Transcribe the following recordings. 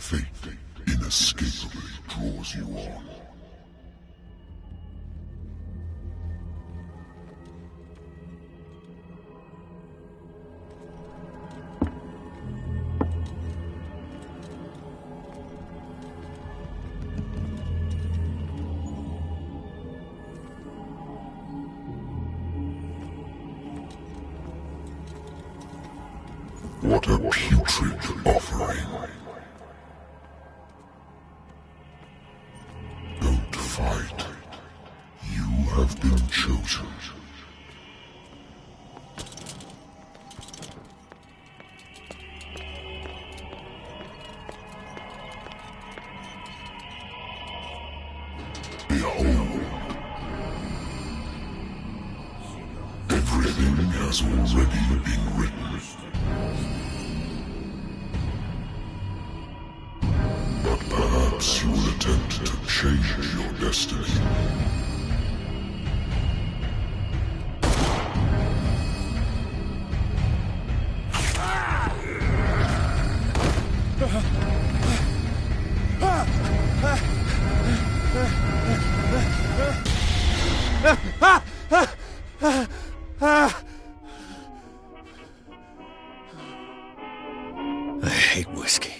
Fate inescapably draws you on. What a putrid offering. Don't fight. You have been chosen. Behold. Everything has already been written. Perhaps you will attempt to change your destiny. I hate whiskey.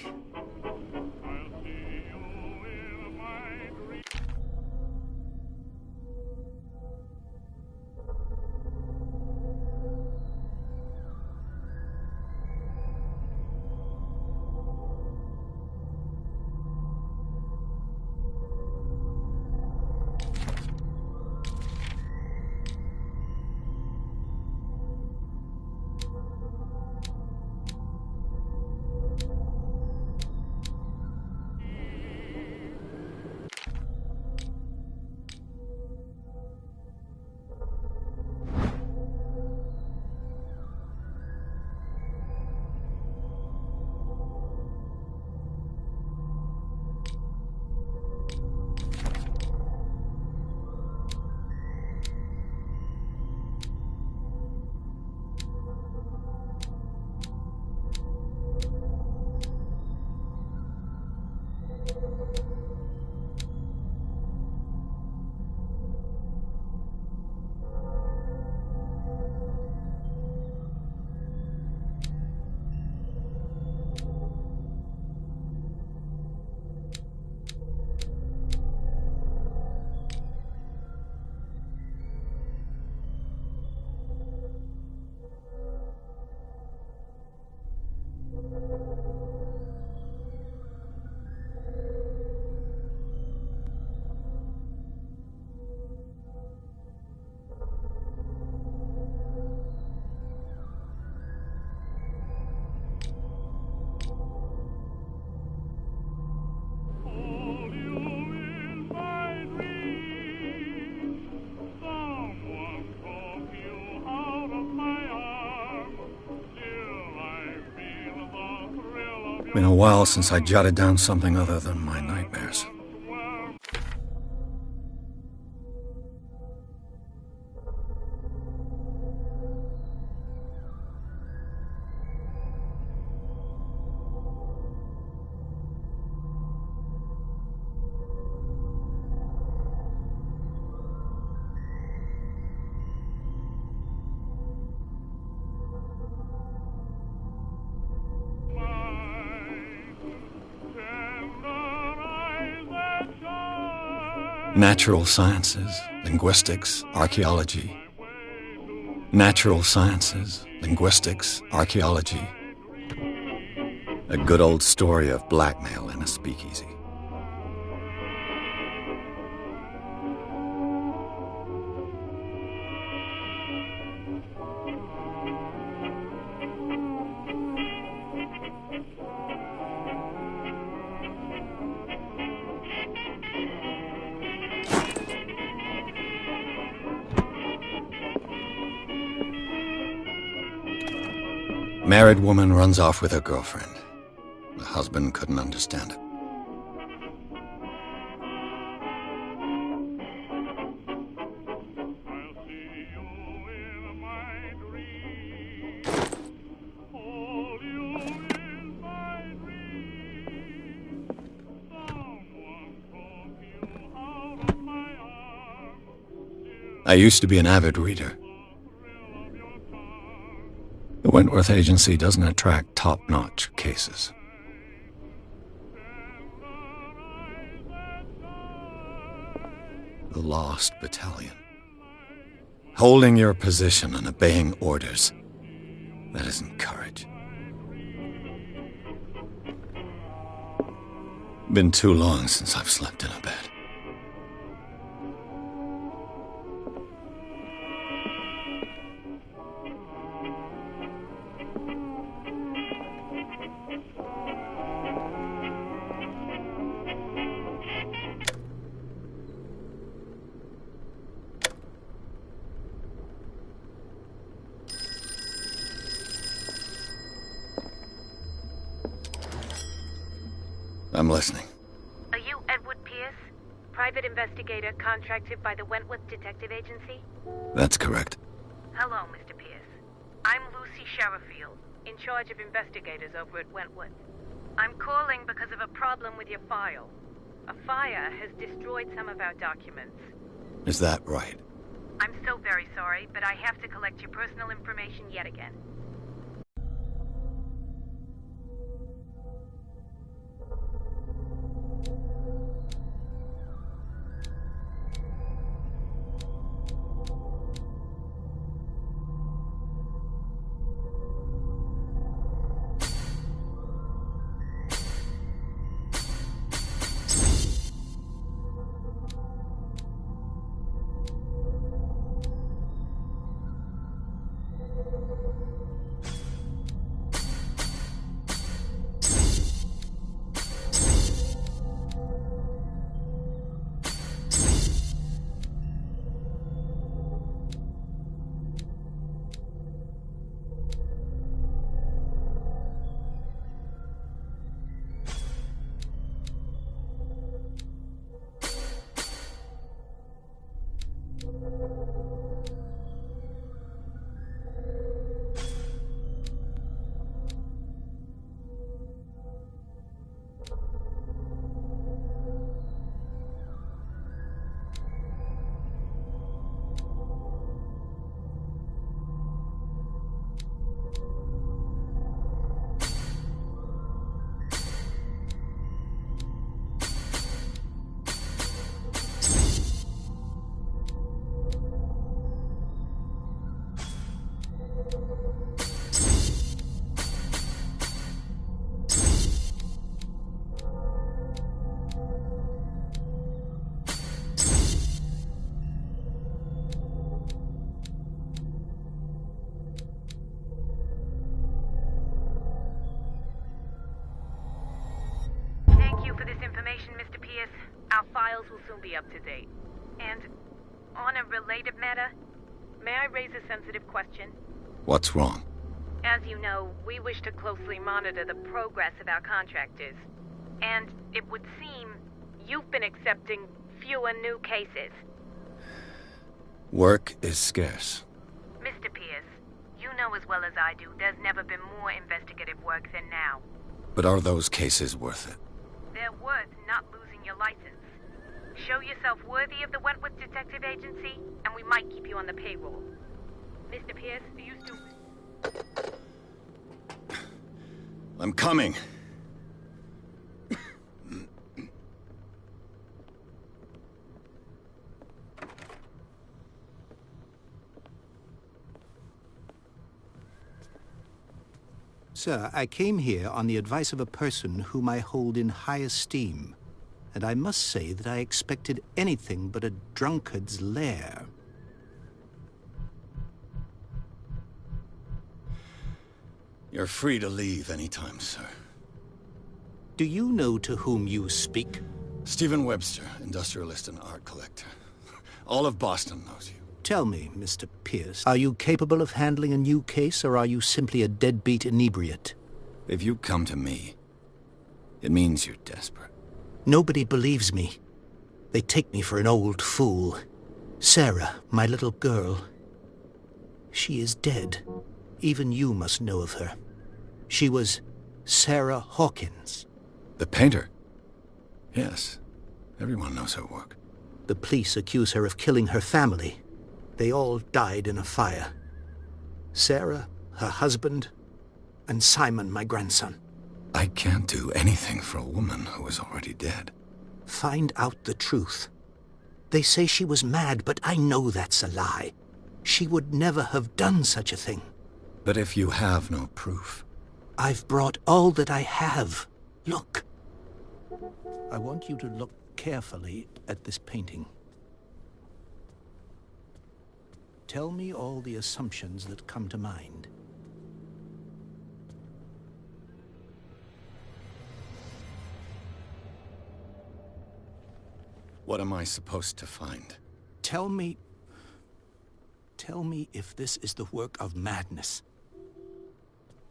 Been a while since I jotted down something other than my nightmares. Natural sciences, linguistics, archaeology. Natural sciences, linguistics, archaeology. A good old story of blackmail in a speakeasy. Married woman runs off with her girlfriend. The husband couldn't understand it. I used to be an avid reader. The Wentworth Agency doesn't attract top-notch cases. The Lost Battalion. Holding your position and obeying orders. That isn't courage. Been too long since I've slept in a bed. I'm listening. Are you Edward Pierce, private investigator contracted by the Wentworth Detective Agency? That's correct. Hello, Mr. Pierce. I'm Lucy Sherifield, in charge of investigators over at Wentworth. I'm calling because of a problem with your file. A fire has destroyed some of our documents. Is that right? I'm so very sorry, but I have to collect your personal information yet again. Mr. Pierce, our files will soon be up to date. And on a related matter, may I raise a sensitive question? What's wrong? As you know, we wish to closely monitor the progress of our contractors. And it would seem you've been accepting fewer new cases. Work is scarce. Mr. Pierce, you know as well as I do there's never been more investigative work than now. But are those cases worth it? They're worth not losing your license. Show yourself worthy of the Wentworth Detective Agency, and we might keep you on the payroll. Mr. Pierce, are you still... I'm coming. Sir, I came here on the advice of a person whom I hold in high esteem, and I must say that I expected anything but a drunkard's lair. You're free to leave anytime, sir. Do you know to whom you speak? Stephen Webster, industrialist and art collector. All of Boston knows you. Tell me, Mr. Pierce, are you capable of handling a new case, or are you simply a deadbeat inebriate? If you come to me, it means you're desperate. Nobody believes me. They take me for an old fool. Sarah, my little girl, she is dead. Even you must know of her. She was Sarah Hawkins. The painter? Yes. Everyone knows her work. The police accuse her of killing her family. They all died in a fire. Sarah, her husband, and Simon, my grandson. I can't do anything for a woman who is already dead. Find out the truth. They say she was mad, but I know that's a lie. She would never have done such a thing. But if you have no proof... I've brought all that I have. Look. I want you to look carefully at this painting. Tell me all the assumptions that come to mind. What am I supposed to find? Tell me if this is the work of madness.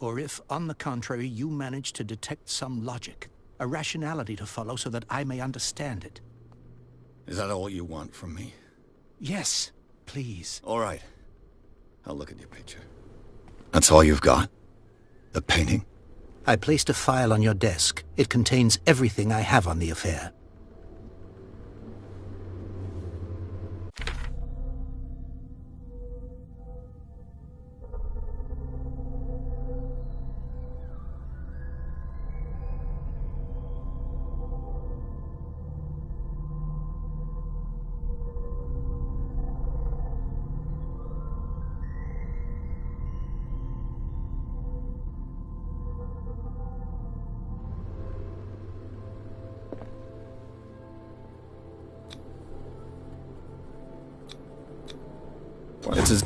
Or if, on the contrary, you manage to detect some logic, a rationality to follow so that I may understand it. Is that all you want from me? Yes, please. All right. I'll look at your picture. That's all you've got? The painting? I placed a file on your desk. It contains everything I have on the affair. It's as...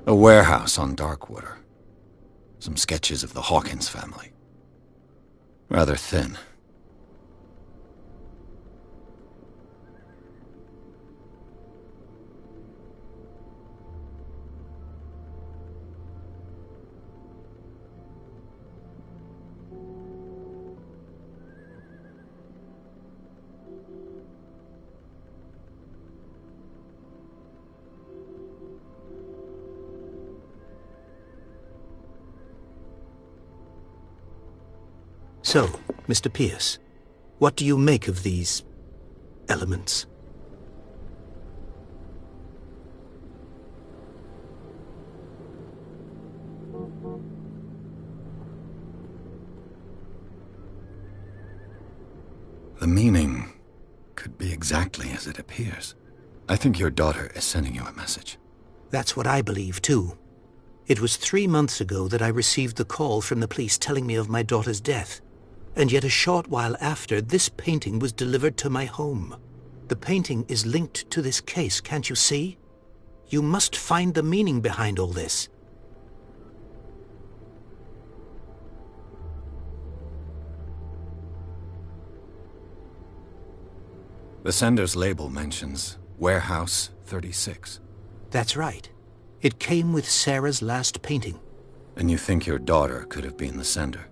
A warehouse on Darkwater. Some sketches of the Hawkins family. Rather thin. So, Mr. Pierce, what do you make of these elements? The meaning could be exactly as it appears. I think your daughter is sending you a message. That's what I believe, too. It was 3 months ago that I received the call from the police telling me of my daughter's death. And yet a short while after, this painting was delivered to my home. The painting is linked to this case, can't you see? You must find the meaning behind all this. The sender's label mentions Warehouse 36. That's right. It came with Sarah's last painting. And you think your daughter could have been the sender?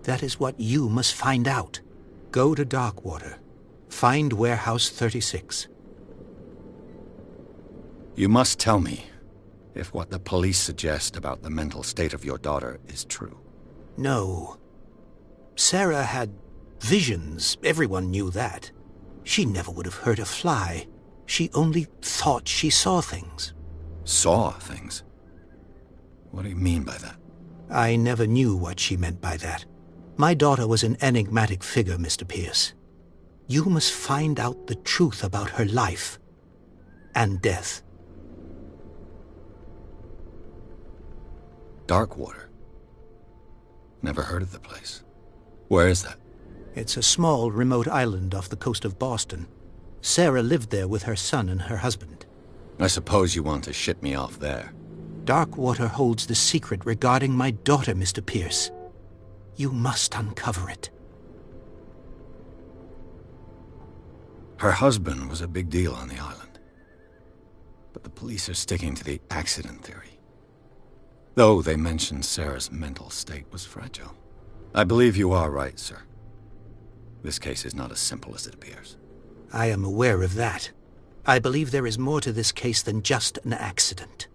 That is what you must find out. Go to Darkwater. Find Warehouse 36. You must tell me if what the police suggest about the mental state of your daughter is true. No. Sarah had visions. Everyone knew that. She never would have hurt a fly. She only thought she saw things. Saw things? What do you mean by that? I never knew what she meant by that. My daughter was an enigmatic figure, Mr. Pierce. You must find out the truth about her life and death. Darkwater. Never heard of the place. Where is that? It's a small, remote island off the coast of Boston. Sarah lived there with her son and her husband. I suppose you want to ship me off there. Darkwater holds the secret regarding my daughter, Mr. Pierce. You must uncover it. Her husband was a big deal on the island. But the police are sticking to the accident theory. Though they mentioned Sarah's mental state was fragile. I believe you are right, sir. This case is not as simple as it appears. I am aware of that. I believe there is more to this case than just an accident.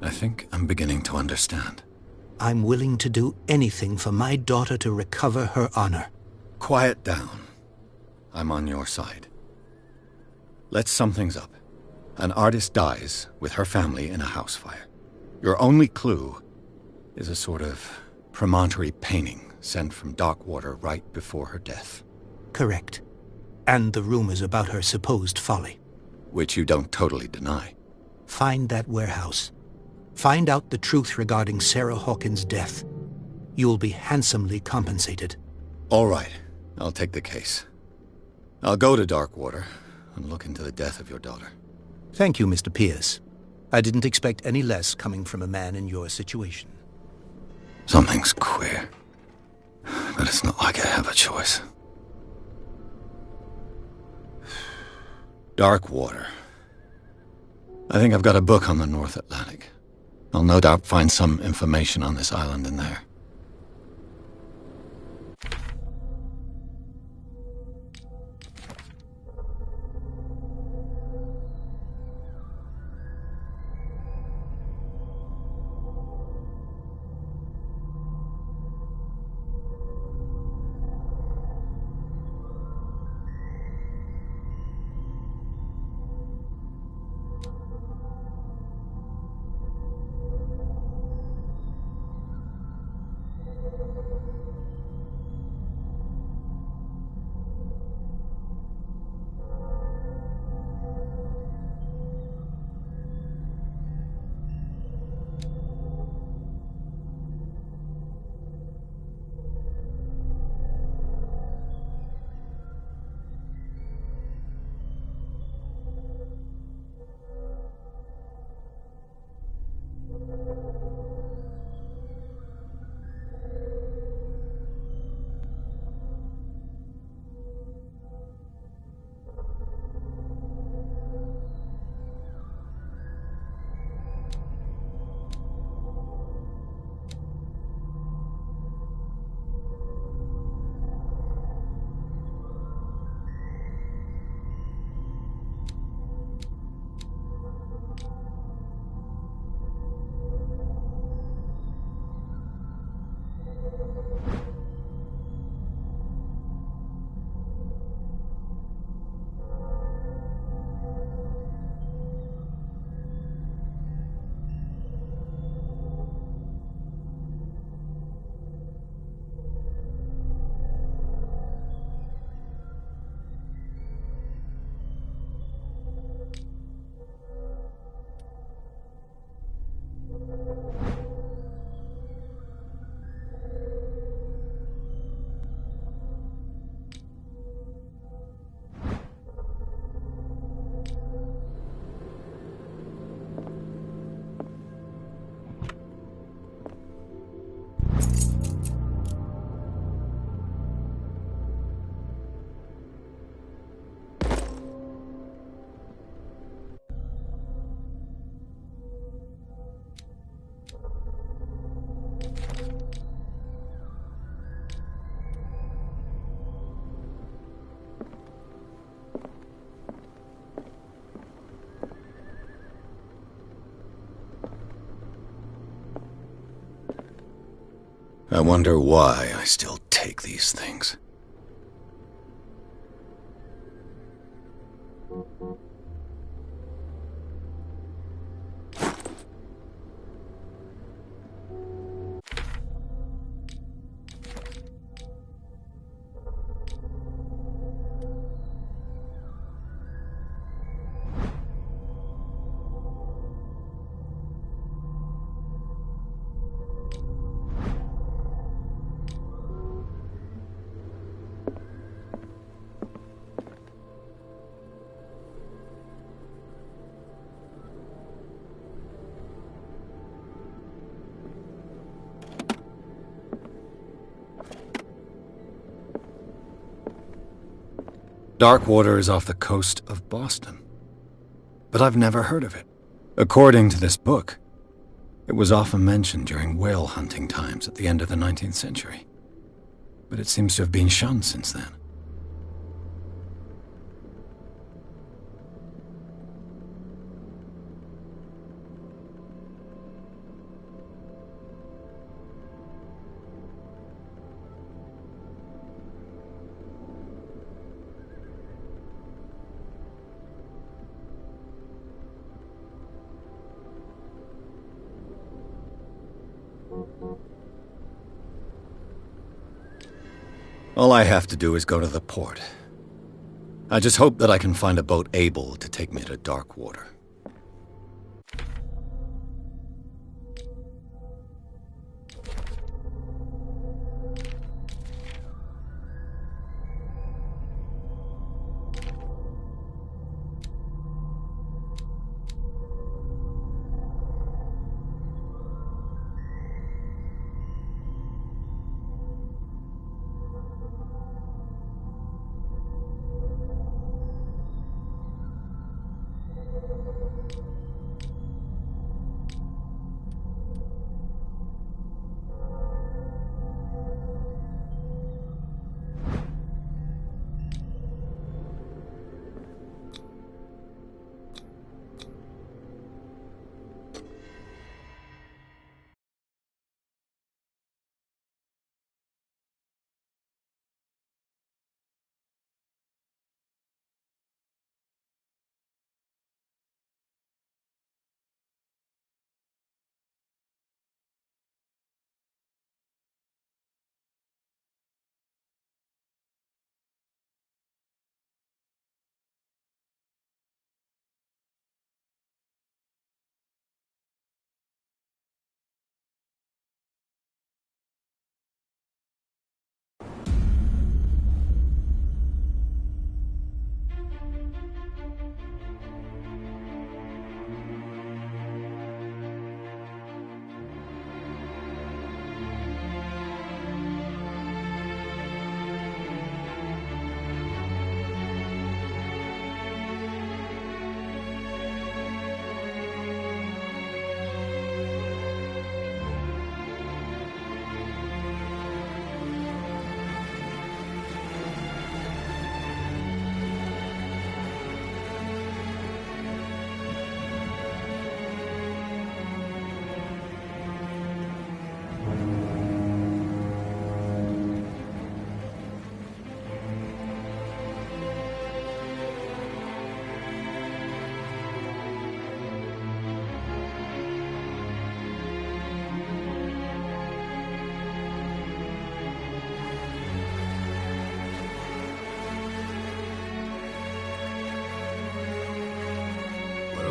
I think I'm beginning to understand. I'm willing to do anything for my daughter to recover her honor. Quiet down. I'm on your side. Let's sum things up. An artist dies with her family in a house fire. Your only clue is a sort of promontory painting sent from Darkwater right before her death. Correct. And the rumors about her supposed folly. Which you don't totally deny. Find that warehouse. Find out the truth regarding Sarah Hawkins' death. You'll be handsomely compensated. All right. I'll take the case. I'll go to Darkwater and look into the death of your daughter. Thank you, Mr. Pierce. I didn't expect any less coming from a man in your situation. Something's queer. But it's not like I have a choice. Darkwater. I think I've got a book on the North Atlantic. I'll no doubt find some information on this island in there. I wonder why I still take these things. Darkwater is off the coast of Boston. But I've never heard of it. According to this book, it was often mentioned during whale hunting times at the end of the 19th century. But it seems to have been shunned since then. All I have to do is go to the port. I just hope that I can find a boat able to take me to Darkwater.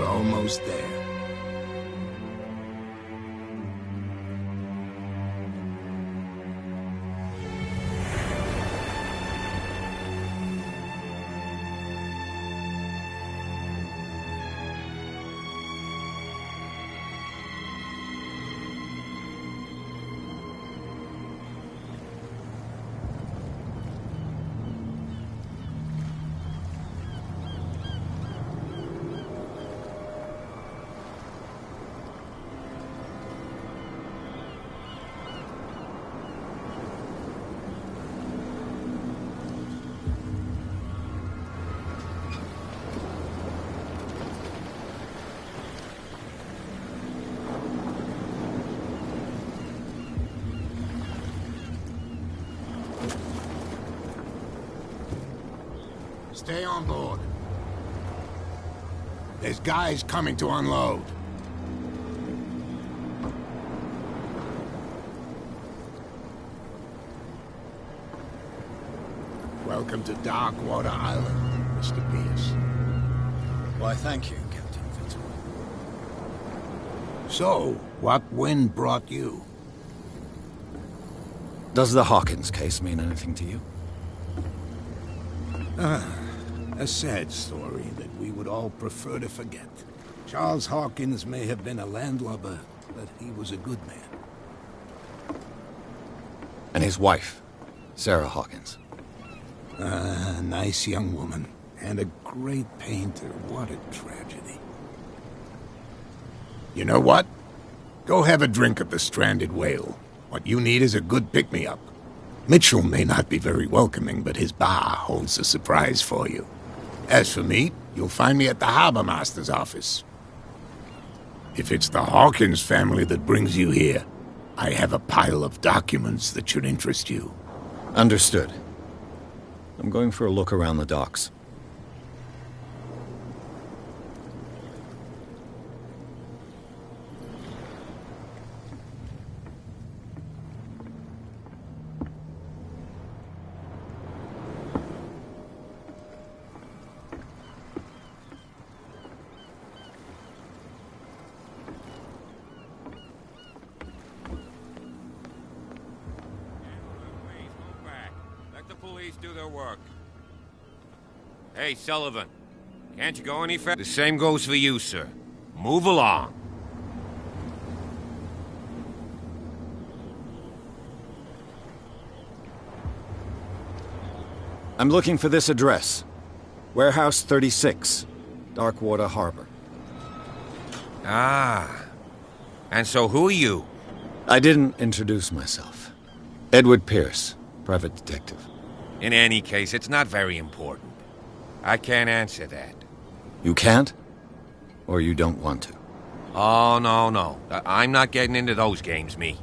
Almost there. Stay on board. There's guys coming to unload. Welcome to Darkwater Island, Mr. Pierce. Why, thank you, Captain Fitzroy. So, what wind brought you? Does the Hawkins case mean anything to you? A sad story that we would all prefer to forget. Charles Hawkins may have been a landlubber, but he was a good man. And his wife, Sarah Hawkins. A nice young woman. And a great painter. What a tragedy. You know what? Go have a drink at the Stranded Whale. What you need is a good pick-me-up. Mitchell may not be very welcoming, but his bar holds a surprise for you. As for me, you'll find me at the Harbor Master's office. If it's the Hawkins family that brings you here, I have a pile of documents that should interest you. Understood. I'm going for a look around the docks. Do their work. Hey, Sullivan. Can't you go any faster? The same goes for you, sir. Move along. I'm looking for this address. Warehouse 36, Darkwater Harbor. Ah. And so who are you? I didn't introduce myself. Edward Pierce, private detective. In any case, it's not very important. I can't answer that. You can't? Or you don't want to? Oh, no. I'm not getting into those games, me.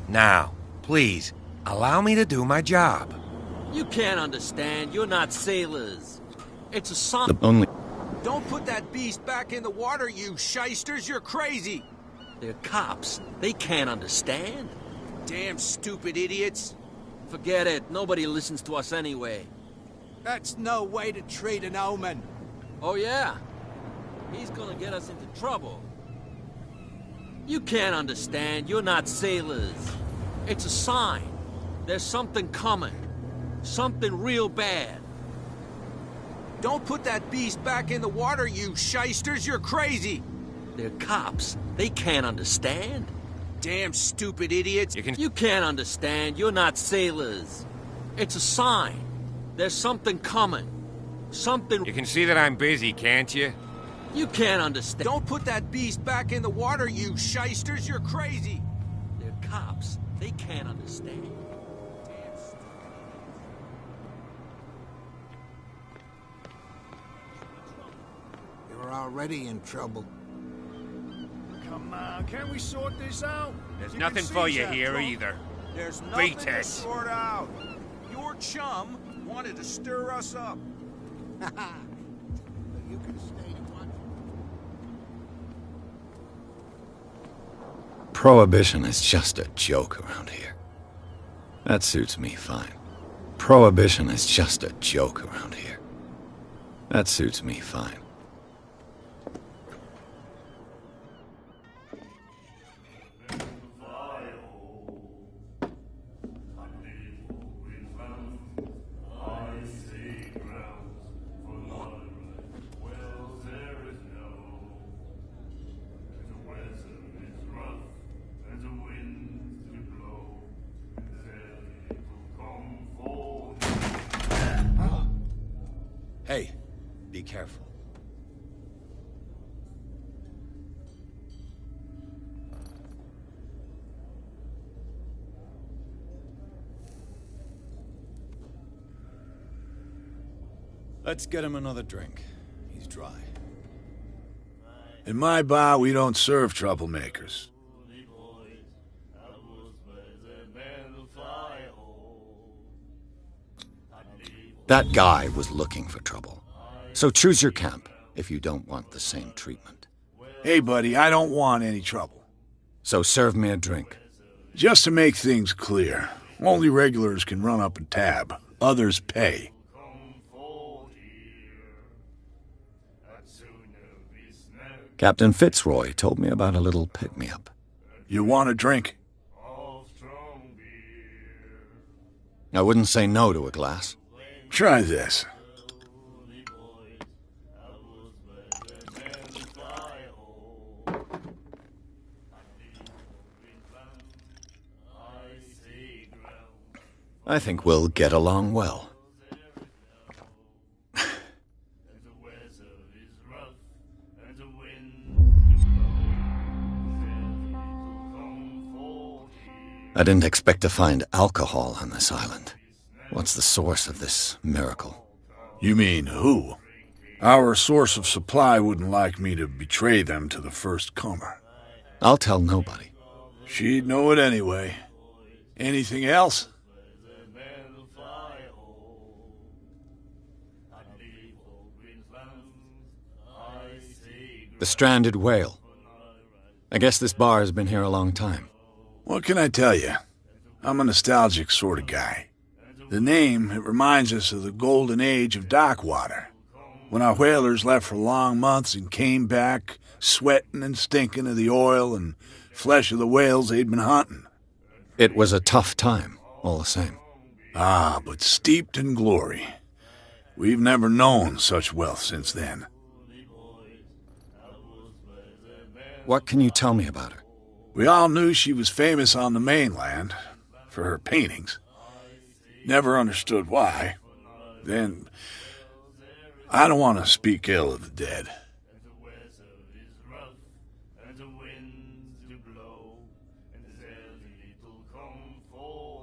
Now, please, allow me to do my job. You can't understand. You're not sailors. It's a song. Only... Don't put that beast back in the water, you shysters. You're crazy. They're cops. They can't understand. Damn stupid idiots. Forget it. Nobody listens to us anyway. That's no way to treat an omen. Oh, yeah? He's gonna get us into trouble. You can't understand. You're not sailors. It's a sign. There's something coming. Something real bad. Don't put that beast back in the water, you shysters. You're crazy. They're cops. They can't understand. Damn stupid idiots. You can't understand. You're not sailors. It's a sign. There's something coming. Something... You can see that I'm busy, can't you? You can't understand. Don't put that beast back in the water, you shysters. You're crazy. They're cops. They can't understand. Damn stupid. You're already in trouble. Come on, can't we sort this out? There's You nothing can see for you that, here drunk. either. There's nothing Beat to it. sort out. Your chum wanted to stir us up. You can stay and watch. Prohibition is just a joke around here. That suits me fine. Prohibition is just a joke around here. That suits me fine. Hey, be careful. Let's get him another drink. He's dry. In my bar, we don't serve troublemakers. That guy was looking for trouble. So choose your camp if you don't want the same treatment. Hey, buddy, I don't want any trouble. So serve me a drink. Just to make things clear, only regulars can run up a tab. Others pay. Captain Fitzroy told me about a little pick-me-up. You want a drink? I wouldn't say no to a glass. Try this. I think we'll get along well. I didn't expect to find alcohol on this island. What's the source of this miracle? You mean who? Our source of supply wouldn't like me to betray them to the first comer. I'll tell nobody. She'd know it anyway. Anything else? The stranded whale. I guess this bar has been here a long time. What can I tell you? I'm a nostalgic sort of guy. The name, it reminds us of the golden age of dock water, when our whalers left for long months and came back sweating and stinking of the oil and flesh of the whales they'd been hunting. It was a tough time, all the same. Ah, but steeped in glory. We've never known such wealth since then. What can you tell me about her? We all knew she was famous on the mainland for her paintings. Never understood why. Then, I don't want to speak ill of the dead.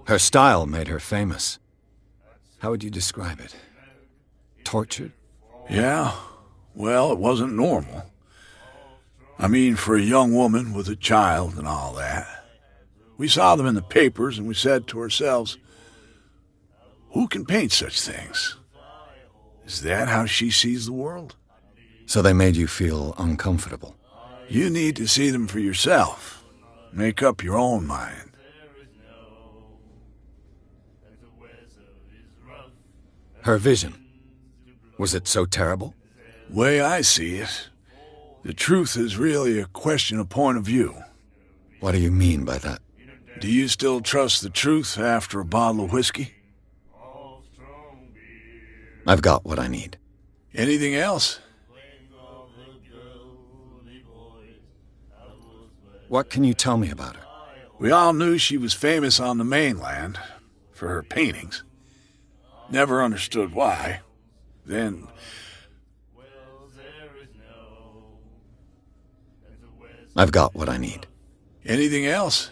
Her style made her famous. How would you describe it? Tortured? Yeah, well, it wasn't normal. I mean, for a young woman with a child and all that. We saw them in the papers and we said to ourselves, who can paint such things? Is that how she sees the world? So they made you feel uncomfortable? You need to see them for yourself. Make up your own mind. Her vision. Was it so terrible? Way I see it, the truth is really a question of point of view. What do you mean by that? Do you still trust the truth after a bottle of whiskey? I've got what I need. Anything else? What can you tell me about her? We all knew she was famous on the mainland for her paintings. Never understood why. Then, I've got what I need. anything else?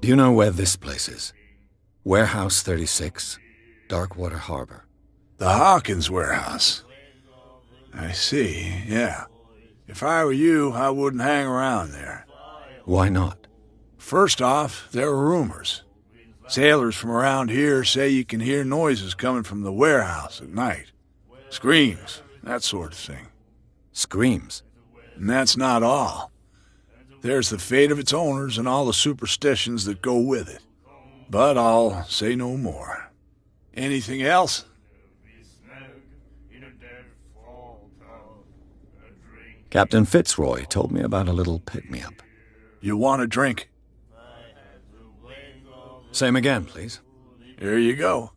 Do you know where this place is? Warehouse 36, Darkwater Harbor. The Hawkins warehouse. I see, yeah. If I were you, I wouldn't hang around there. Why not? First off, there are rumors. Sailors from around here say you can hear noises coming from the warehouse at night. Screams, that sort of thing. Screams? And that's not all. There's the fate of its owners and all the superstitions that go with it. But I'll say no more. Anything else? Captain Fitzroy told me about a little pick-me-up. You want a drink? Same again, please. Here you go.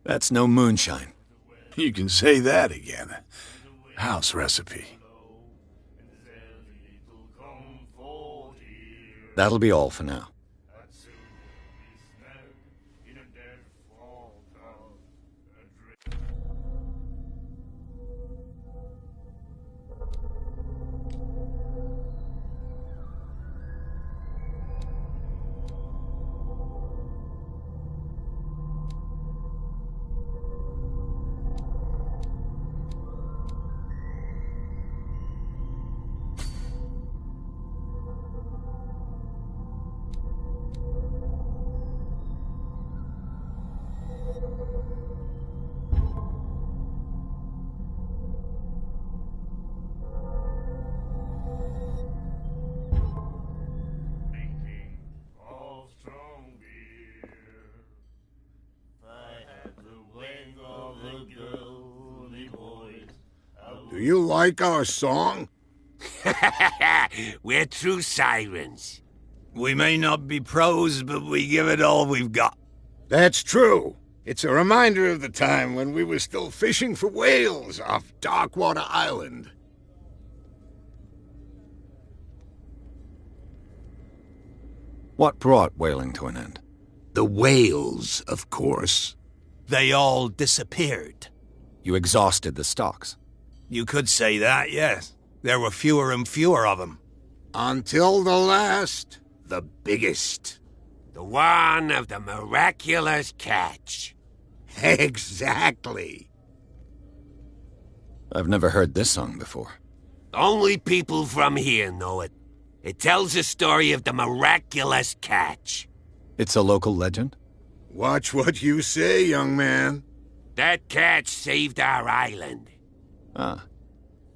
That's no moonshine. You can say that again. House recipe. That'll be all for now. Do you like our song? We're true sirens. We may not be pros, but we give it all we've got. That's true. It's a reminder of the time when we were still fishing for whales off Darkwater Island. What brought whaling to an end? The whales, of course. They all disappeared. You exhausted the stocks. You could say that, yes. There were fewer and fewer of them. Until the last, the biggest. The one of the miraculous catch. Exactly. I've never heard this song before. Only people from here know it. It tells the story of the miraculous catch. It's a local legend? Watch what you say, young man. That catch saved our island. Ah.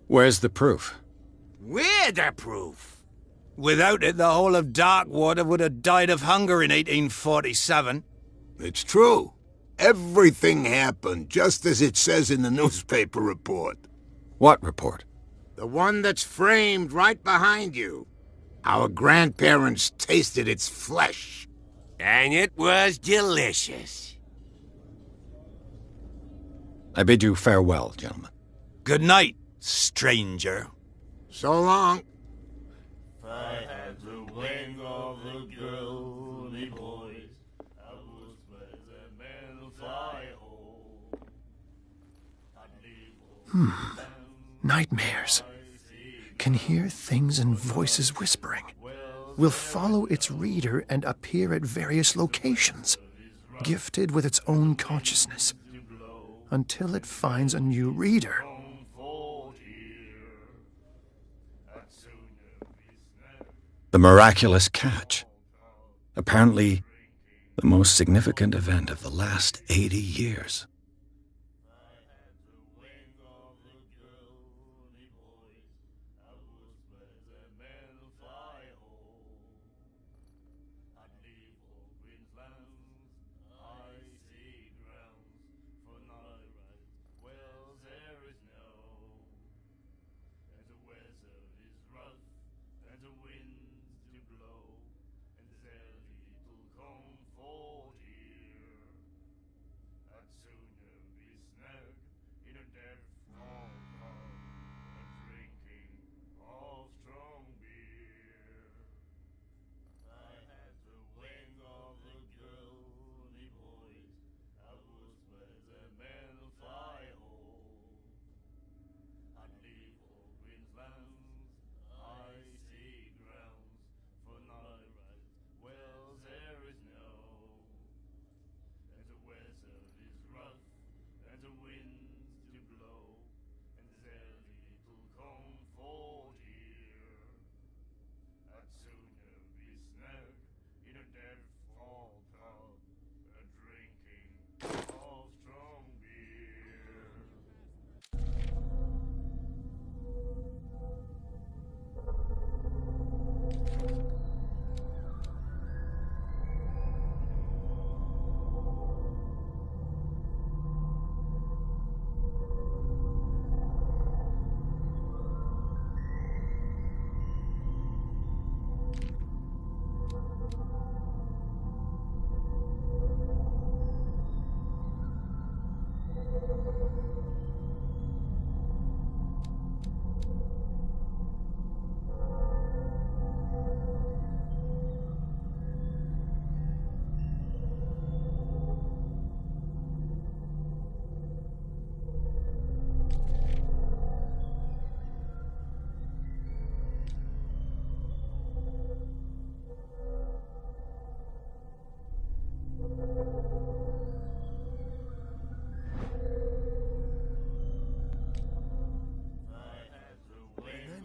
Where's the proof? We're the proof. Without it, the whole of Darkwater would have died of hunger in 1847. It's true. Everything happened just as it says in the newspaper report. What report? The one that's framed right behind you. Our grandparents tasted its flesh. And it was delicious. I bid you farewell, gentlemen. Good night, stranger. So long. I had the wing of the girly boys. I was where the men fly home. Nightmares. Can hear things and voices whispering. Will follow its reader and appear at various locations, gifted with its own consciousness, until it finds a new reader. The miraculous catch. Apparently, the most significant event of the last 80 years.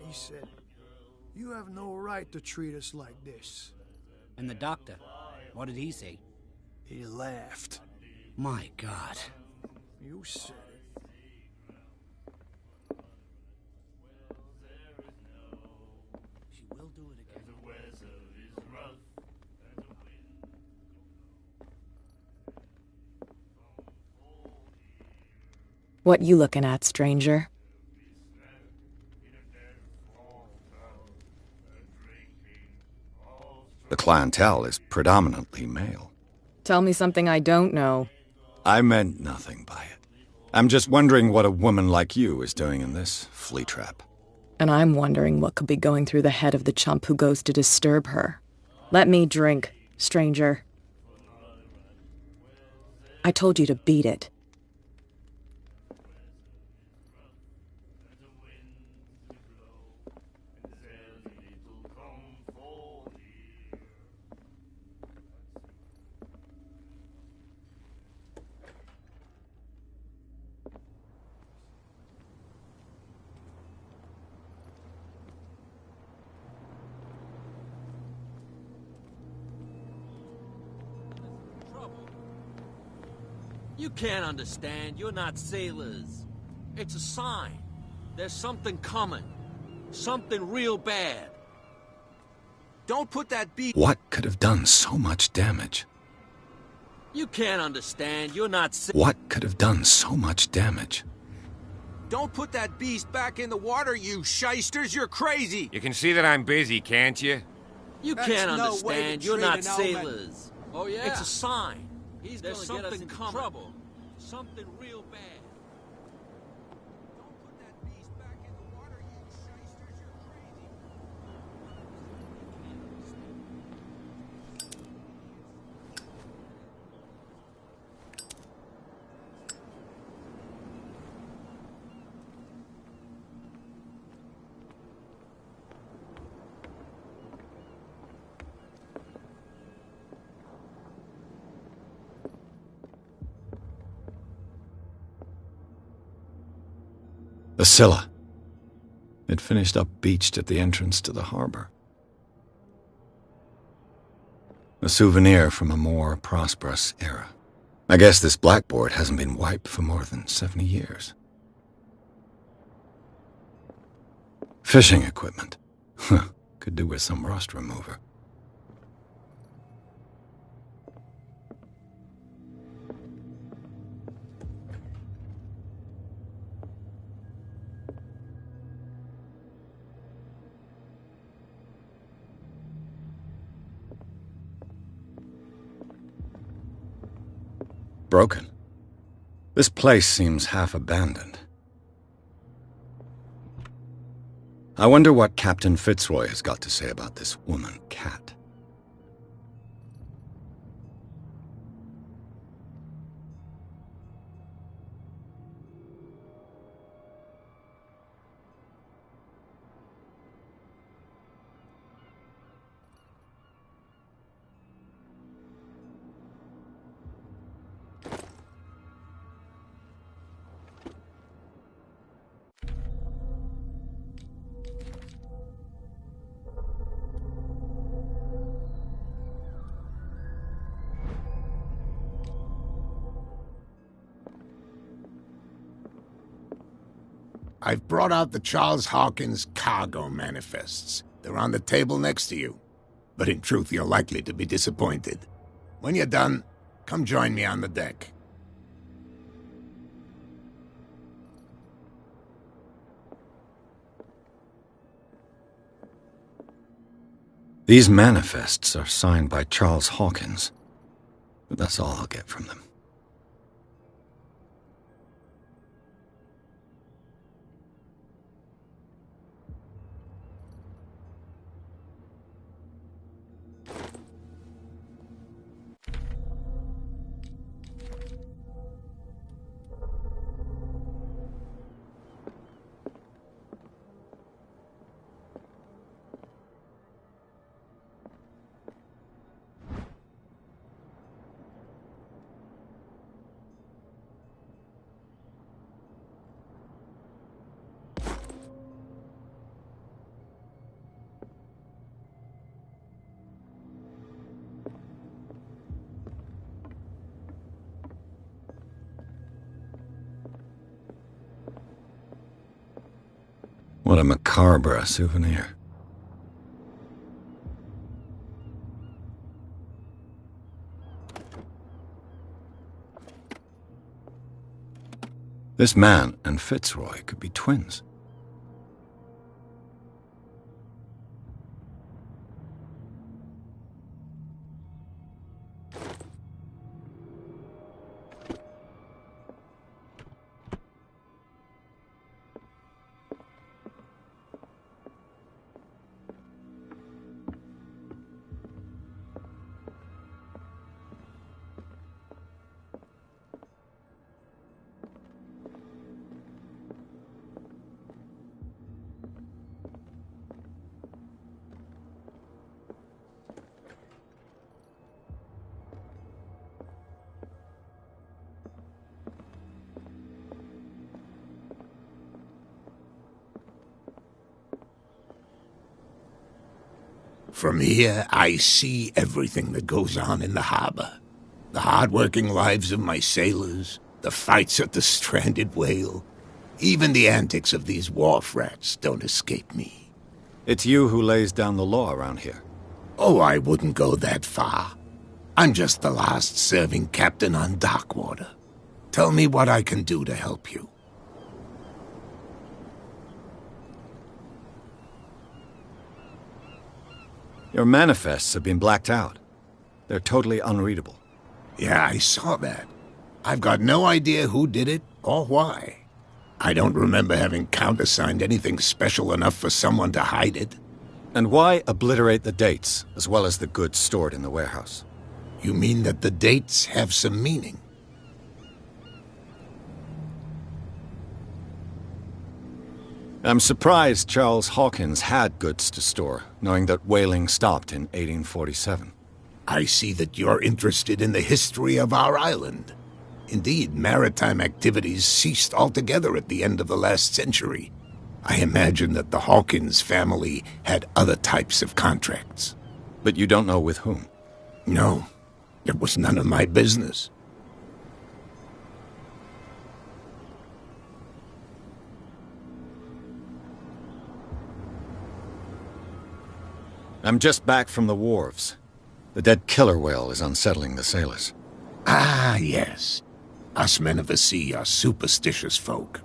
He said, "You have no right to treat us like this." And the doctor, what did he say? He laughed. My God. You said it. She will do it again. What you looking at, stranger? The clientele is predominantly male. Tell me something I don't know. I meant nothing by it. I'm just wondering what a woman like you is doing in this flea trap. And I'm wondering what could be going through the head of the chump who goes to disturb her. Let me drink, stranger. I told you to beat it. You can't understand. You're not sailors. It's a sign. There's something coming. Something real bad. Don't put that beast... What could have done so much damage? You can't understand. You're not What could have done so much damage? Don't put that beast back in the water, you shysters. You're crazy. You can see that I'm busy, can't you? You That's can't no understand. way to You're treat not an element. sailors. Oh, yeah? It's a sign. There's something coming. Trouble. Something real bad. Don't put that beast back in the water, you shysters. You're crazy. The Scylla. It finished up beached at the entrance to the harbor. A souvenir from a more prosperous era. I guess this blackboard hasn't been wiped for more than 70 years. Fishing equipment. Could do with some rust remover. Broken. This place seems half abandoned. I wonder what Captain Fitzroy has got to say about this woman cat. I've brought out the Charles Hawkins cargo manifests. They're on the table next to you. But in truth, you're likely to be disappointed. When you're done, come join me on the deck. These manifests are signed by Charles Hawkins, but that's all I'll get from them. What a macabre souvenir. This man and Fitzroy could be twins. From here, I see everything that goes on in the harbor. The hard-working lives of my sailors, the fights at the stranded whale. Even the antics of these wharf rats don't escape me. It's you who lays down the law around here. Oh, I wouldn't go that far. I'm just the last serving captain on Darkwater. Tell me what I can do to help you. Your manifests have been blacked out. They're totally unreadable. Yeah, I saw that. I've got no idea who did it or why. I don't remember having countersigned anything special enough for someone to hide it. And why obliterate the dates, as well as the goods stored in the warehouse? You mean that the dates have some meaning? I'm surprised Charles Hawkins had goods to store, knowing that whaling stopped in 1847. I see that you're interested in the history of our island. Indeed, maritime activities ceased altogether at the end of the last century. I imagine that the Hawkins family had other types of contracts. But you don't know with whom? No, it was none of my business. I'm just back from the wharves. The dead killer whale is unsettling the sailors. Ah, yes. Us men of the sea are superstitious folk.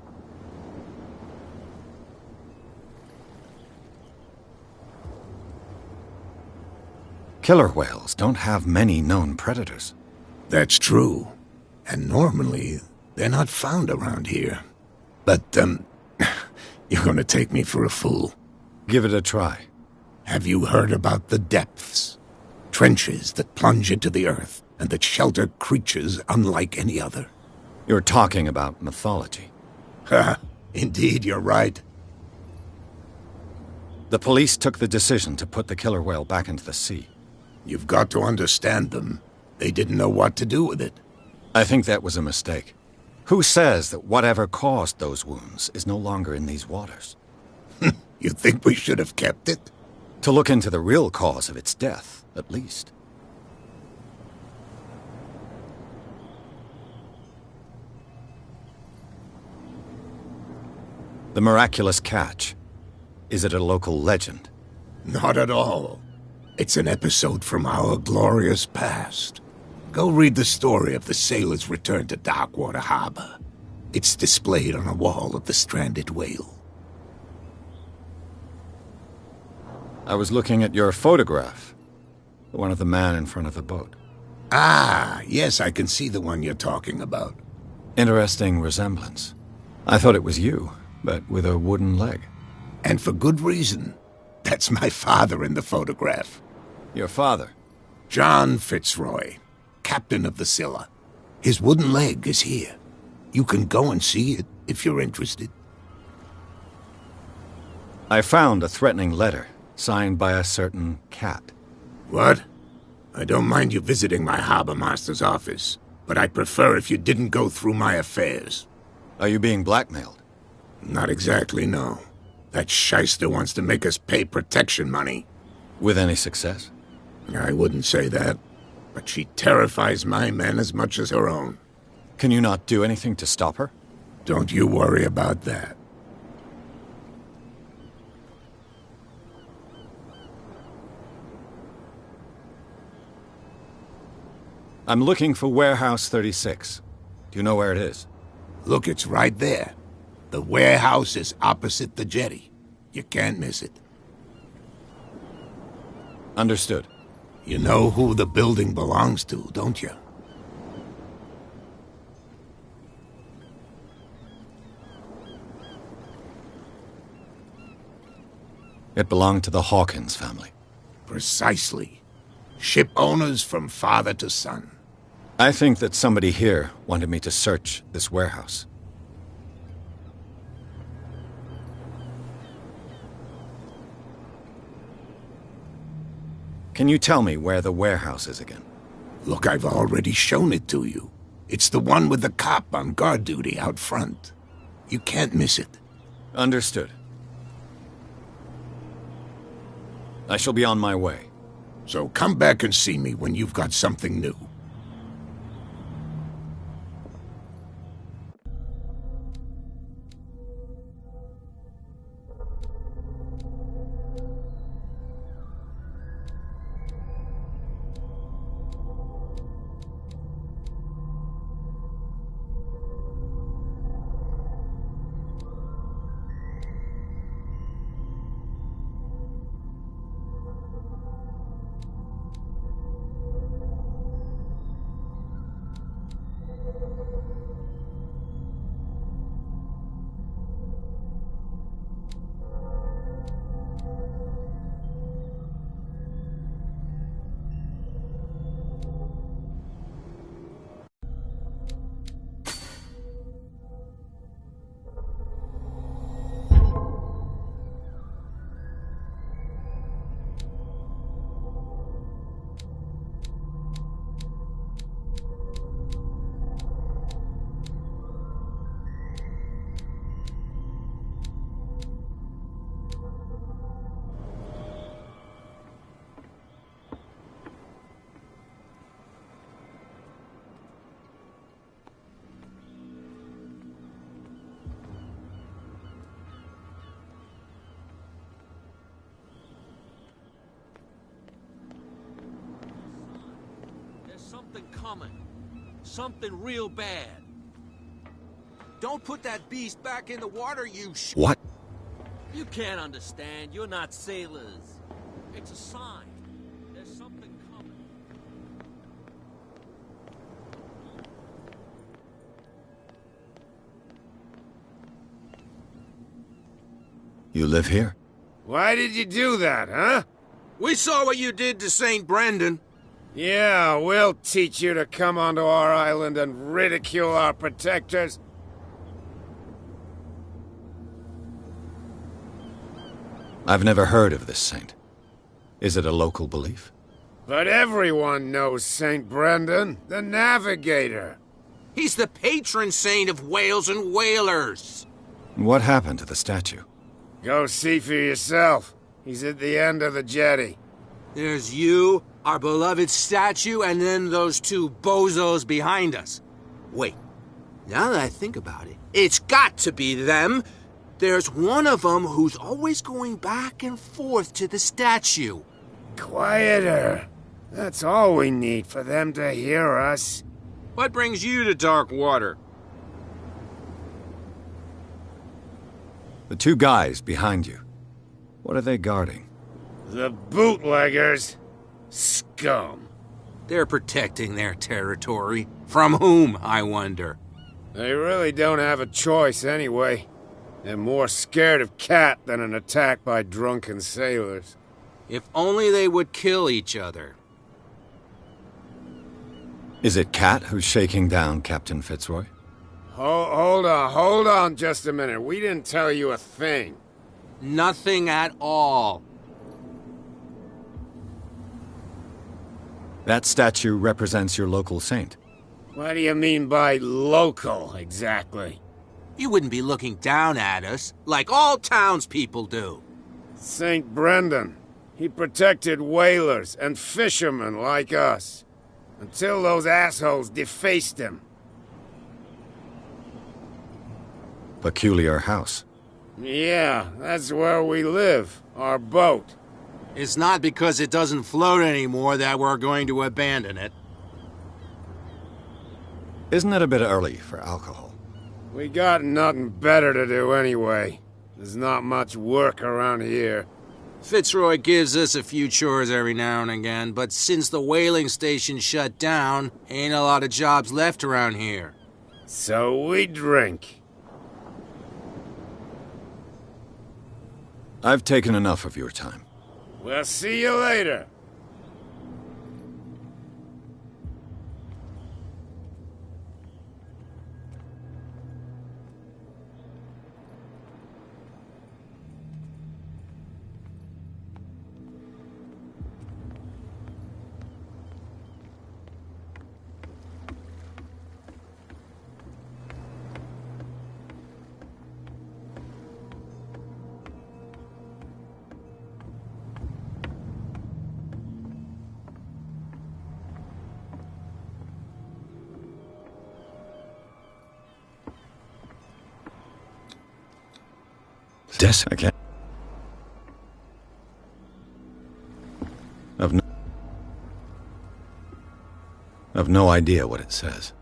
Killer whales don't have many known predators. That's true. And normally, they're not found around here. But, you're gonna take me for a fool. Give it a try. Have you heard about the depths? Trenches that plunge into the earth and that shelter creatures unlike any other. You're talking about mythology. Ha! Indeed, you're right. The police took the decision to put the killer whale back into the sea. You've got to understand them. They didn't know what to do with it. I think that was a mistake. Who says that whatever caused those wounds is no longer in these waters? You think we should have kept it? To look into the real cause of its death, at least. The miraculous catch. Is it a local legend? Not at all. It's an episode from our glorious past. Go read the story of the sailor's return to Darkwater Harbor. It's displayed on a wall of the stranded whale. I was looking at your photograph. The one of the man in front of the boat. Ah, yes, I can see the one you're talking about. Interesting resemblance. I thought it was you, but with a wooden leg. And for good reason. That's my father in the photograph. Your father? John Fitzroy, captain of the Scylla. His wooden leg is here. You can go and see it if you're interested. I found a threatening letter, signed by a certain cat. What? I don't mind you visiting my harbor master's office, but I'd prefer if you didn't go through my affairs. Are you being blackmailed? Not exactly, no. That shyster wants to make us pay protection money. With any success? I wouldn't say that, but she terrifies my men as much as her own. Can you not do anything to stop her? Don't you worry about that. I'm looking for Warehouse 36. Do you know where it is? Look, it's right there. The warehouse is opposite the jetty. You can't miss it. Understood. You know who the building belongs to, don't you? It belonged to the Hawkins family. Precisely. Ship owners from father to son. I think that somebody here wanted me to search this warehouse. Can you tell me where the warehouse is again? Look, I've already shown it to you. It's the one with the cop on guard duty out front. You can't miss it. Understood. I shall be on my way. So come back and see me when you've got something new. Something coming. Something real bad. Don't put that beast back in the water, you What? You can't understand. You're not sailors. It's a sign. There's something coming. You live here? Why did you do that, huh? We saw what you did to St. Brendan. Yeah, we'll teach you to come onto our island and ridicule our protectors. I've never heard of this saint. Is it a local belief? But everyone knows St. Brendan, the navigator. He's the patron saint of whales and whalers. What happened to the statue? Go see for yourself. He's at the end of the jetty. There's you, our beloved statue, and then those two bozos behind us. Wait, now that I think about it, it's got to be them. There's one of them who's always going back and forth to the statue. Quieter. That's all we need for them to hear us. What brings you to dark water? The two guys behind you. What are they guarding? The bootleggers. Scum. They're protecting their territory. From whom, I wonder? They really don't have a choice anyway. They're more scared of Cat than an attack by drunken sailors. If only they would kill each other. Is it Cat who's shaking down Captain Fitzroy? Hold on just a minute. We didn't tell you a thing. Nothing at all. That statue represents your local saint. What do you mean by local, exactly? You wouldn't be looking down at us, like all townspeople do. St. Brendan. He protected whalers and fishermen like us. Until those assholes defaced him. Peculiar house. Yeah, that's where we live. Our boat. It's not because it doesn't float anymore that we're going to abandon it. Isn't it a bit early for alcohol? We got nothing better to do anyway. There's not much work around here. Fitzroy gives us a few chores every now and again, but since the whaling station shut down, ain't a lot of jobs left around here. So we drink. I've taken enough of your time. We'll see you later. desperate. Okay. I've no idea what it says.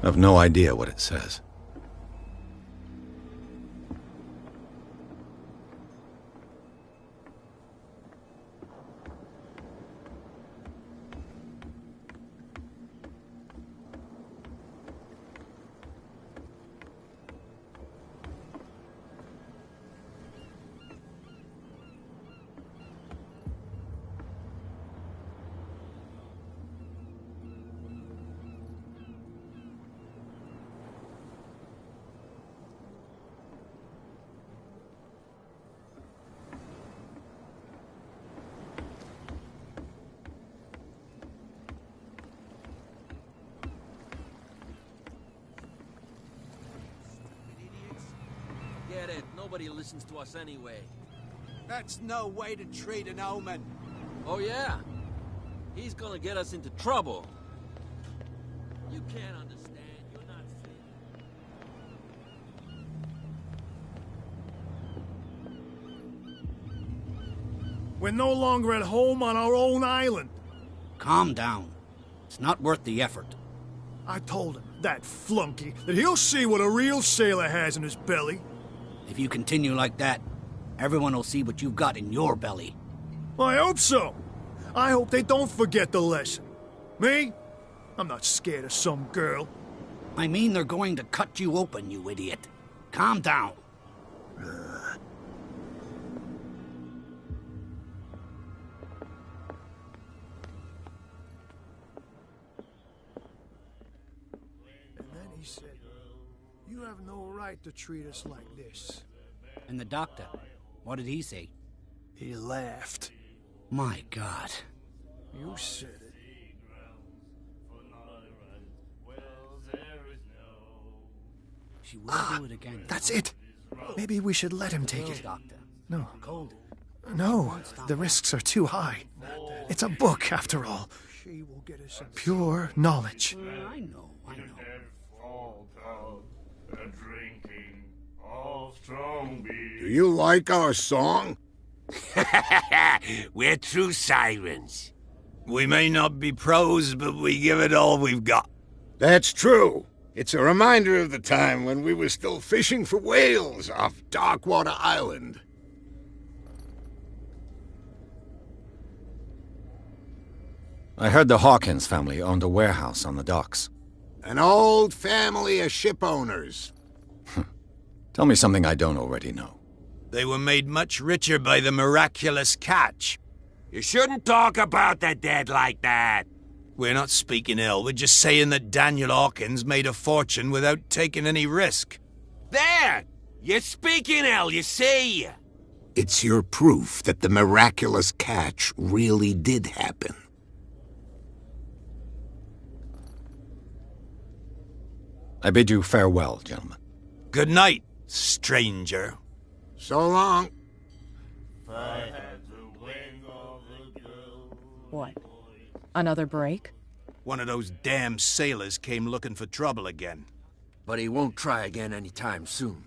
I've no idea what it says. Get it. Nobody listens to us anyway. That's no way to treat an omen. Oh, yeah? He's gonna get us into trouble. You can't understand. You're not seeing. We're no longer at home on our own island. Calm down. It's not worth the effort. I told him, that flunky, that he'll see what a real sailor has in his belly. If you continue like that, everyone will see what you've got in your belly. I hope so. I hope they don't forget the lesson. Me? I'm not scared of some girl. I mean they're going to cut you open, you idiot. Calm down. And then he said, "You have no right to treat us like this." And the doctor, what did he say? He laughed. My God. You said it. She will do it again. That's it. Maybe we should let him take it. Doctor. No. Cold. No, the risks are too high. It's a book, after all. She will get us Pure knowledge. I know. Do you like our song? We're true sirens. We may not be pros, but we give it all we've got. That's true. It's a reminder of the time when we were still fishing for whales off Darkwater Island. I heard the Hawkins family owned a warehouse on the docks. An old family of ship owners. Tell me something I don't already know. They were made much richer by the miraculous catch. You shouldn't talk about the dead like that. We're not speaking ill, we're just saying that Daniel Hawkins made a fortune without taking any risk. There! You're speaking ill, you see. It's your proof that the miraculous catch really did happen. I bid you farewell, gentlemen. Good night, stranger. So long. What? Another break? One of those damn sailors came looking for trouble again. But he won't try again anytime soon.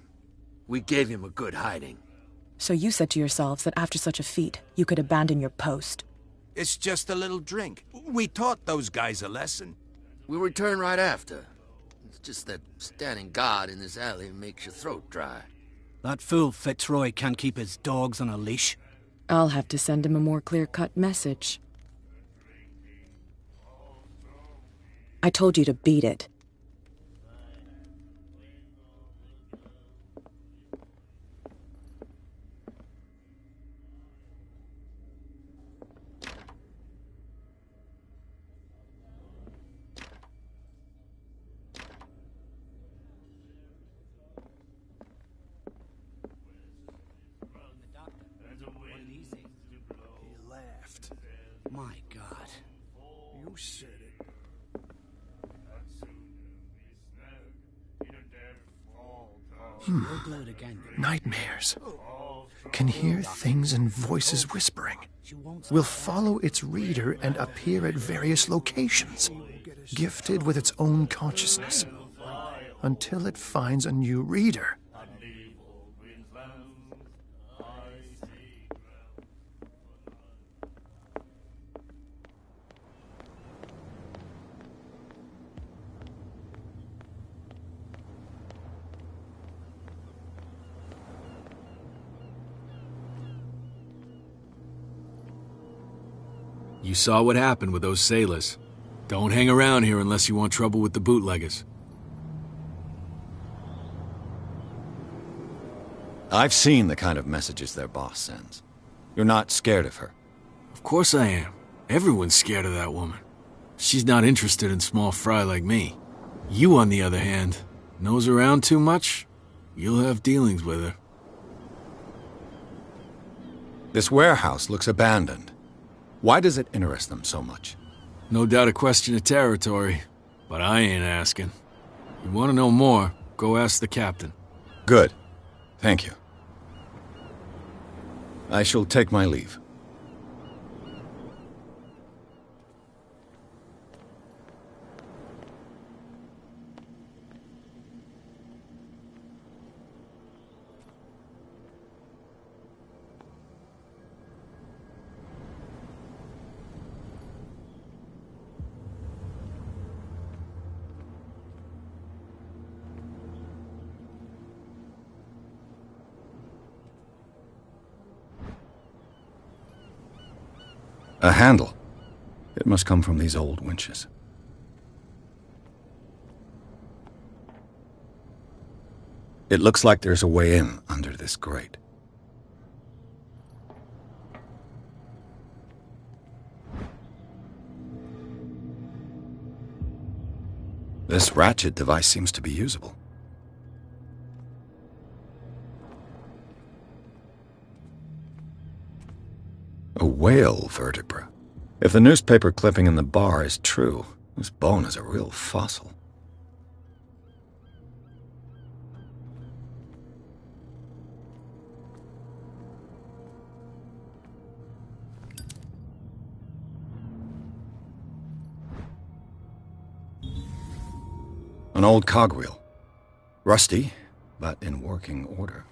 We gave him a good hiding. So you said to yourselves that after such a feat, you could abandon your post. It's just a little drink. We taught those guys a lesson. We'll return right after. It's just that standing guard in this alley makes your throat dry. That fool Fitzroy can't keep his dogs on a leash. I'll have to send him a more clear-cut message. I told you to beat it. My God. You said it. We'll do it again. Nightmares. Can hear things and voices whispering. Will follow its reader and appear at various locations, gifted with its own consciousness, until it finds a new reader. You saw what happened with those sailors. Don't hang around here unless you want trouble with the bootleggers. I've seen the kind of messages their boss sends. You're not scared of her? Of course I am. Everyone's scared of that woman. She's not interested in small fry like me. You, on the other hand, nose around too much, you'll have dealings with her. This warehouse looks abandoned. Why does it interest them so much? No doubt a question of territory, but I ain't asking. You want to know more, go ask the captain. Good. Thank you. I shall take my leave. A handle. It must come from these old winches. It looks like there's a way in under this grate. This ratchet device seems to be usable. A whale vertebra. If the newspaper clipping in the bar is true, this bone is a real fossil. An old cogwheel. Rusty, but in working order.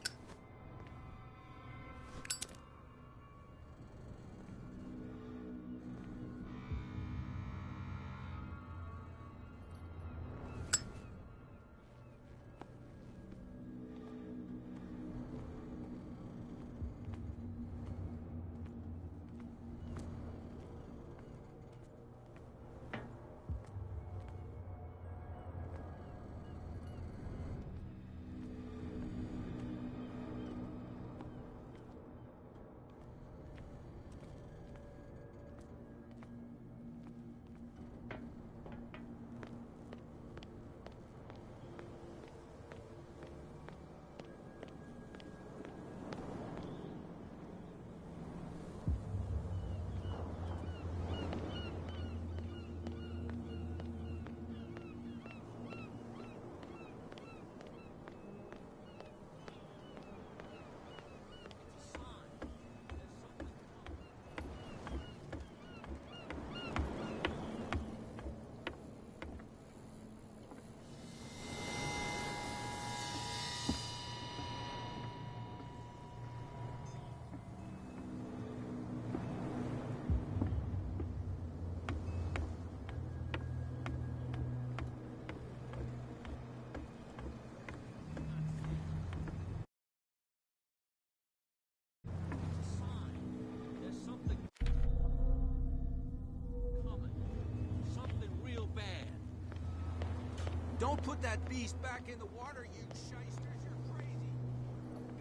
Don't put that beast back in the water, you shysters. You're crazy.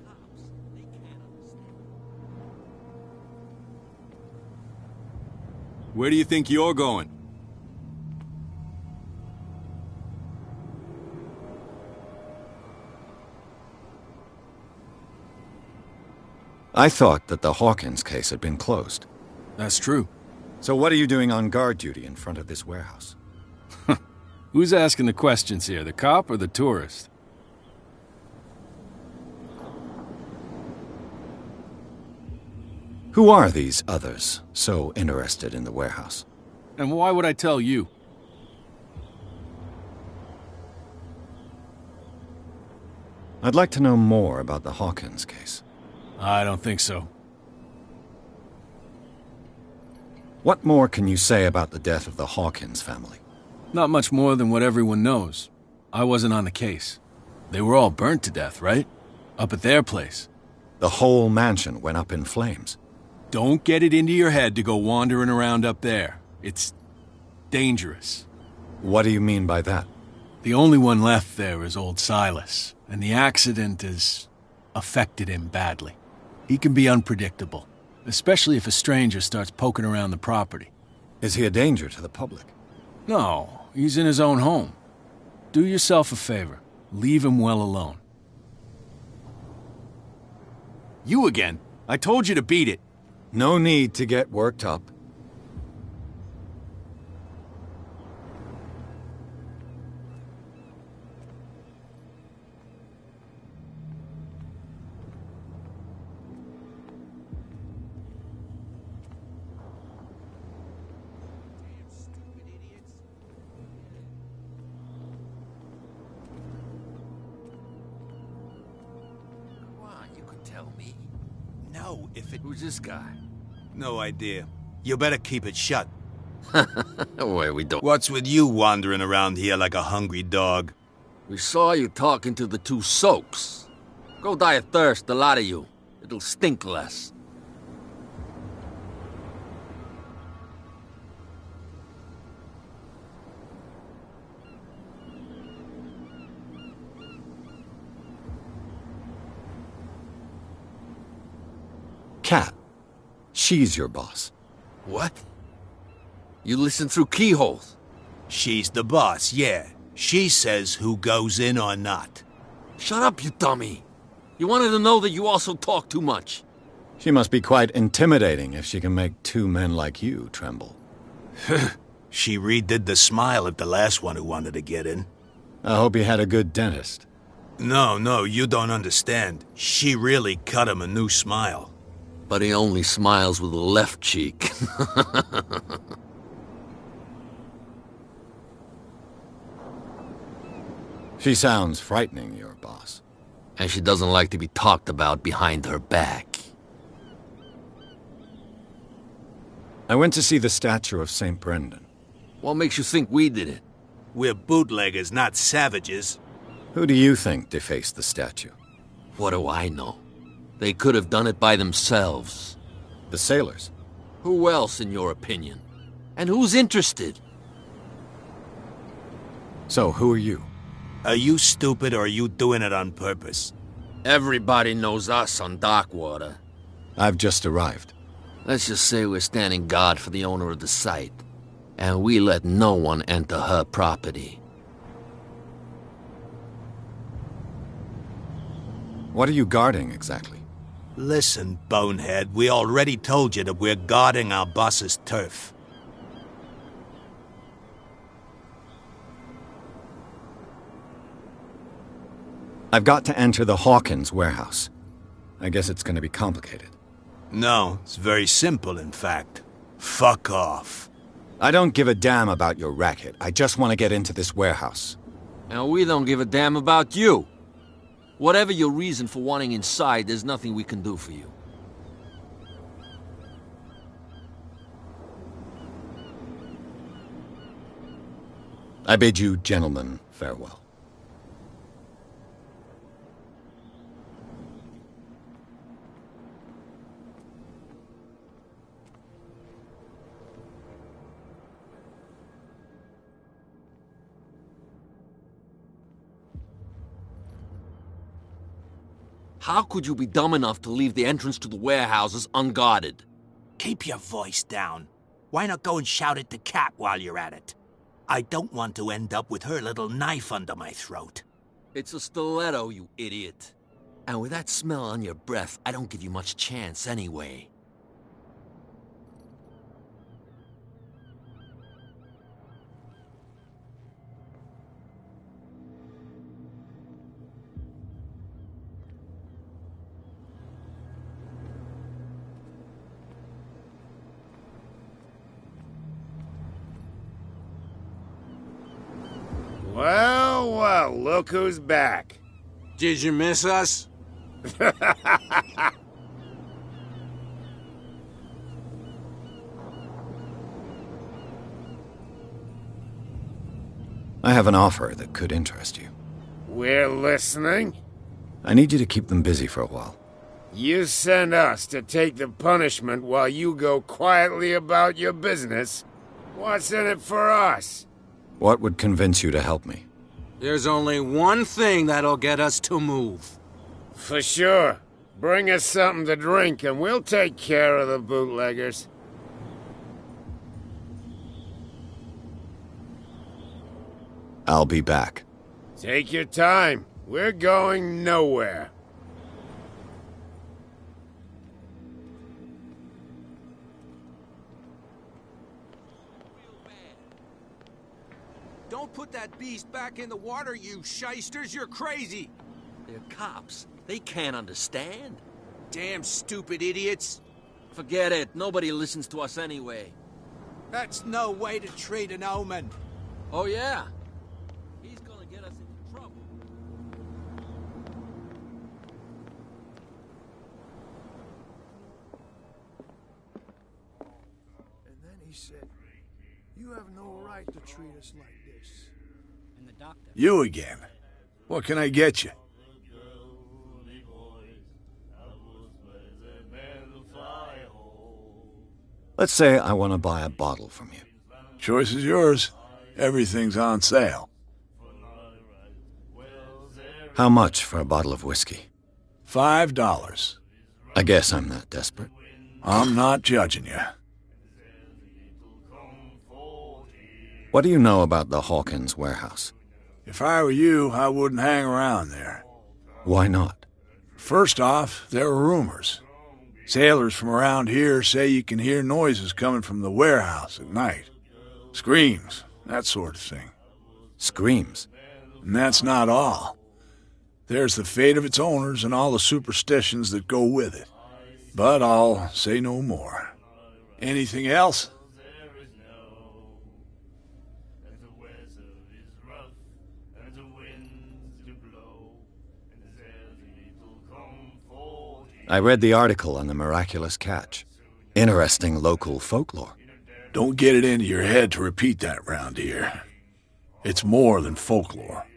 Cops, they can't understand. Where do you think you're going? I thought that the Hawkins case had been closed. That's true. So what are you doing on guard duty in front of this warehouse? Who's asking the questions here, the cop or the tourist? Who are these others so interested in the warehouse? And why would I tell you? I'd like to know more about the Hawkins case. I don't think so. What more can you say about the death of the Hawkins family? Not much more than what everyone knows. I wasn't on the case. They were all burnt to death, right? Up at their place. The whole mansion went up in flames. Don't get it into your head to go wandering around up there. It's dangerous. What do you mean by that? The only one left there is old Silas, and the accident has affected him badly. He can be unpredictable, especially if a stranger starts poking around the property. Is he a danger to the public? No, he's in his own home. Do yourself a favor. Leave him well alone. You again. I told you to beat it. No need to get worked up. No, if it... Who's this guy? No idea. You better keep it shut. Wait, we don't... What's with you wandering around here like a hungry dog? We saw you talking to the two soaks. Go die of thirst, the lot of you. It'll stink less. Kat. She's your boss. What? You listen through keyholes? She's the boss, yeah. She says who goes in or not. Shut up, you dummy. You wanted to know that you also talk too much. She must be quite intimidating if she can make two men like you tremble. She redid the smile at the last one who wanted to get in. I hope he had a good dentist. No, you don't understand. She really cut him a new smile. But he only smiles with the left cheek. She sounds frightening, your boss. And she doesn't like to be talked about behind her back. I went to see the statue of St. Brendan. What makes you think we did it? We're bootleggers, not savages. Who do you think defaced the statue? What do I know? They could have done it by themselves. The sailors? Who else, in your opinion? And who's interested? So, who are you? Are you stupid or are you doing it on purpose? Everybody knows us on Darkwater. I've just arrived. Let's just say we're standing guard for the owner of the site. And we let no one enter her property. What are you guarding, exactly? Listen, bonehead, we already told you that we're guarding our boss's turf. I've got to enter the Hawkins warehouse. I guess it's going to be complicated. No, it's very simple, in fact. Fuck off. I don't give a damn about your racket. I just want to get into this warehouse. And we don't give a damn about you. Whatever your reason for wanting inside, there's nothing we can do for you. I bid you gentlemen farewell. How could you be dumb enough to leave the entrance to the warehouses unguarded? Keep your voice down. Why not go and shout at the cat while you're at it? I don't want to end up with her little knife under my throat. It's a stiletto, you idiot. And with that smell on your breath, I don't give you much chance anyway. Well, well, look who's back. Did you miss us? I have an offer that could interest you. We're listening. I need you to keep them busy for a while. You send us to take the punishment while you go quietly about your business. What's in it for us? What would convince you to help me? There's only one thing that'll get us to move. For sure. Bring us something to drink and we'll take care of the bootleggers. I'll be back. Take your time. We're going nowhere. Don't put that beast back in the water, you shysters. You're crazy. They're cops. They can't understand. Damn stupid idiots. Forget it. Nobody listens to us anyway. That's no way to treat an omen. Oh, yeah? He's gonna get us into trouble. And then he said, "You have no right to treat us like this." And the doctor. You again. What can I get you? Let's say I want to buy a bottle from you. Choice is yours. Everything's on sale. How much for a bottle of whiskey? $5. I guess I'm not desperate. I'm not judging you. What do you know about the Hawkins warehouse? If I were you, I wouldn't hang around there. Why not? First off, there are rumors. Sailors from around here say you can hear noises coming from the warehouse at night. Screams, that sort of thing. Screams? And that's not all. There's the fate of its owners and all the superstitions that go with it. But I'll say no more. Anything else? I read the article on the miraculous catch. Interesting local folklore. Don't get it into your head to repeat that round here. It's more than folklore.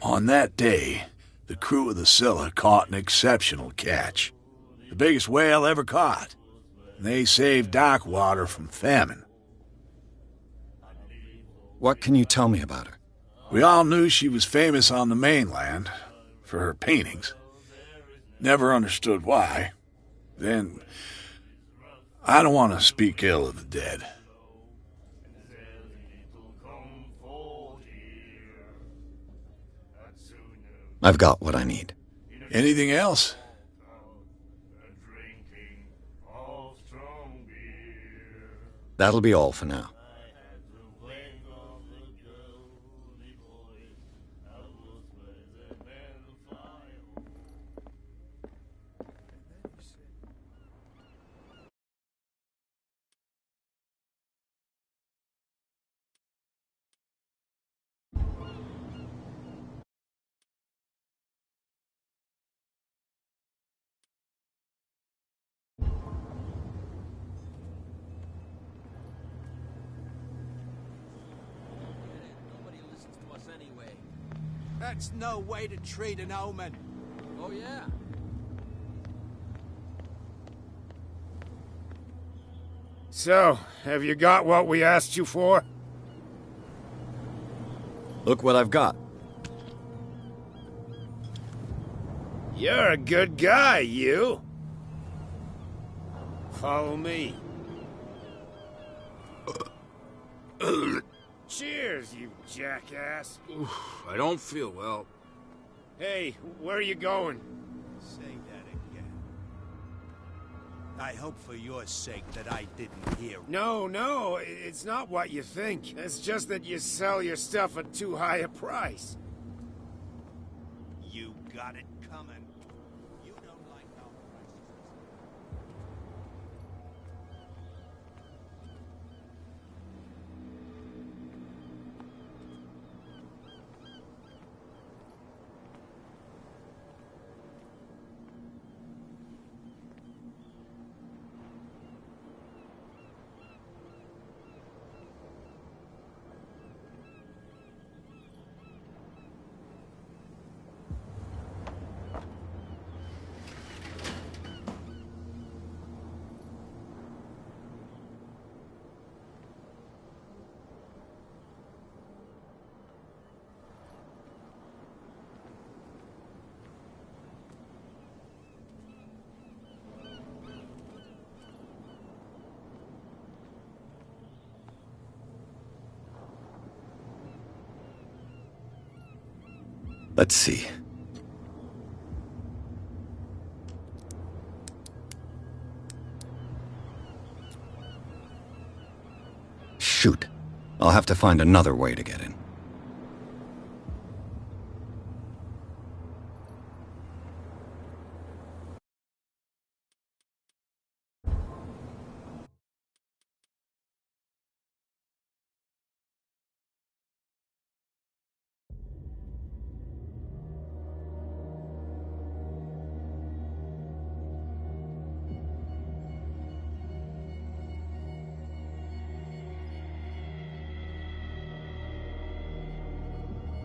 On that day, the crew of the Scylla caught an exceptional catch. The biggest whale ever caught. And they saved dock water from famine. What can you tell me about her? We all knew she was famous on the mainland for her paintings. Never understood why. Then, I don't want to speak ill of the dead. I've got what I need. Anything else? That'll be all for now. That's no way to treat an omen. Oh, yeah? So, have you got what we asked you for? Look what I've got. You're a good guy, you. Follow me. Cheers, you jackass. Oof, I don't feel well. Hey, where are you going? Say that again. I hope for your sake that I didn't hear. No, it's not what you think. It's just that you sell your stuff at too high a price. You got it coming. You don't like our prices. Let's see. Shoot. I'll have to find another way to get in.